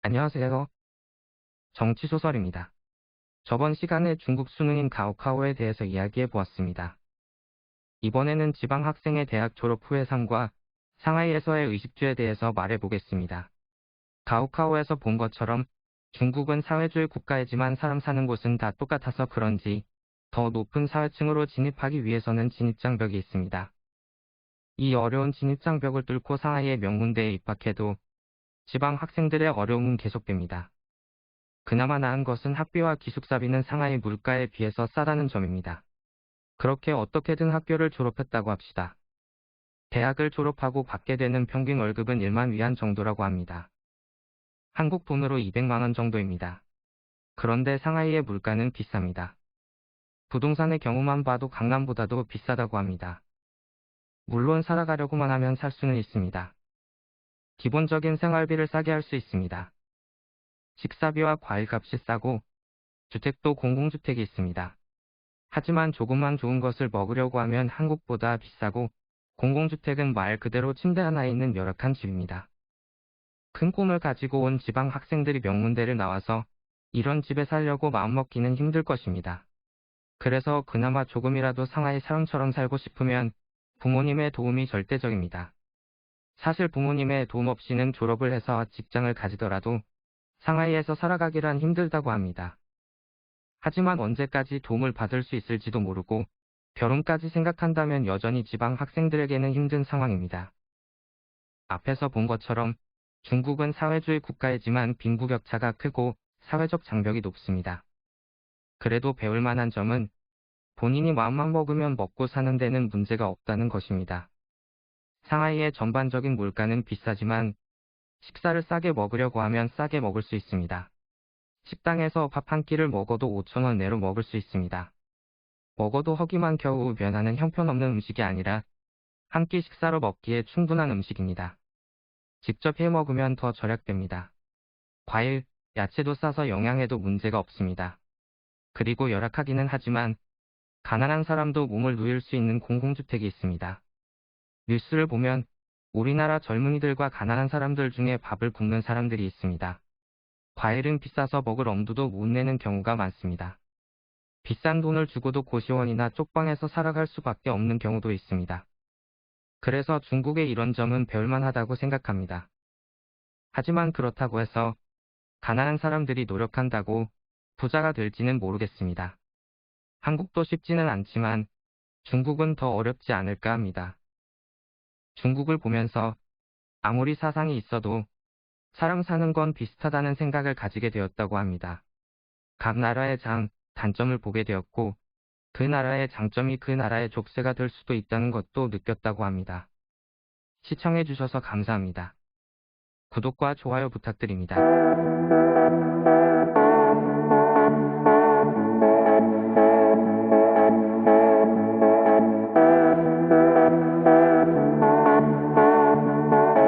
안녕하세요. 정치소설입니다. 저번 시간에 중국 수능인 가오카오에 대해서 이야기해 보았습니다. 이번에는 지방 학생의 대학 졸업 후의 삶과 상하이에서의 의식주에 대해서 말해 보겠습니다. 가오카오에서 본 것처럼 중국은 사회주의 국가이지만 사람 사는 곳은 다 똑같아서 그런지 더 높은 사회층으로 진입하기 위해서는 진입장벽이 있습니다. 이 어려운 진입장벽을 뚫고 상하이의 명문대에 입학해도 지방 학생들의 어려움은 계속됩니다. 그나마 나은 것은 학비와 기숙사비는 상하이 물가에 비해서 싸다는 점입니다. 그렇게 어떻게든 학교를 졸업했다고 합시다. 대학을 졸업하고 받게 되는 평균 월급은 1만 위안 정도라고 합니다. 한국 돈으로 200만 원 정도입니다. 그런데 상하이의 물가는 비쌉니다. 부동산의 경우만 봐도 강남보다도 비싸다고 합니다. 물론 살아가려고만 하면 살 수는 있습니다. 기본적인 생활비를 싸게 할 수 있습니다. 식사비와 과일값이 싸고 주택도 공공주택이 있습니다. 하지만 조금만 좋은 것을 먹으려고 하면 한국보다 비싸고 공공주택은 말 그대로 침대 하나에 있는 열악한 집입니다. 큰 꿈을 가지고 온 지방 학생들이 명문대를 나와서 이런 집에 살려고 마음먹기는 힘들 것입니다. 그래서 그나마 조금이라도 상하이 사람처럼 살고 싶으면 부모님의 도움이 절대적입니다. 사실 부모님의 도움 없이는 졸업을 해서 직장을 가지더라도 상하이에서 살아가기란 힘들다고 합니다. 하지만 언제까지 도움을 받을 수 있을지도 모르고 결혼까지 생각한다면 여전히 지방 학생들에게는 힘든 상황입니다. 앞에서 본 것처럼 중국은 사회주의 국가이지만 빈부격차가 크고 사회적 장벽이 높습니다. 그래도 배울 만한 점은 본인이 마음만 먹으면 먹고 사는 데는 문제가 없다는 것입니다. 상하이의 전반적인 물가는 비싸지만 식사를 싸게 먹으려고 하면 싸게 먹을 수 있습니다. 식당에서 밥 한 끼를 먹어도 5,000원 내로 먹을 수 있습니다. 먹어도 허기만 겨우 면하는 형편없는 음식이 아니라 한 끼 식사로 먹기에 충분한 음식입니다. 직접 해 먹으면 더 절약됩니다. 과일, 야채도 싸서 영양에도 문제가 없습니다. 그리고 열악하기는 하지만 가난한 사람도 몸을 누일 수 있는 공공주택이 있습니다. 뉴스를 보면 우리나라 젊은이들과 가난한 사람들 중에 밥을 굶는 사람들이 있습니다. 과일은 비싸서 먹을 엄두도 못 내는 경우가 많습니다. 비싼 돈을 주고도 고시원이나 쪽방에서 살아갈 수밖에 없는 경우도 있습니다. 그래서 중국의 이런 점은 배울만하다고 생각합니다. 하지만 그렇다고 해서 가난한 사람들이 노력한다고 부자가 될지는 모르겠습니다. 한국도 쉽지는 않지만 중국은 더 어렵지 않을까 합니다. 중국을 보면서 아무리 사상이 있어도 사람 사는 건 비슷하다는 생각을 가지게 되었다고 합니다. 각 나라의 단점을 보게 되었고 그 나라의 장점이 그 나라의 족쇄가 될 수도 있다는 것도 느꼈다고 합니다. 시청해주셔서 감사합니다. 구독과 좋아요 부탁드립니다.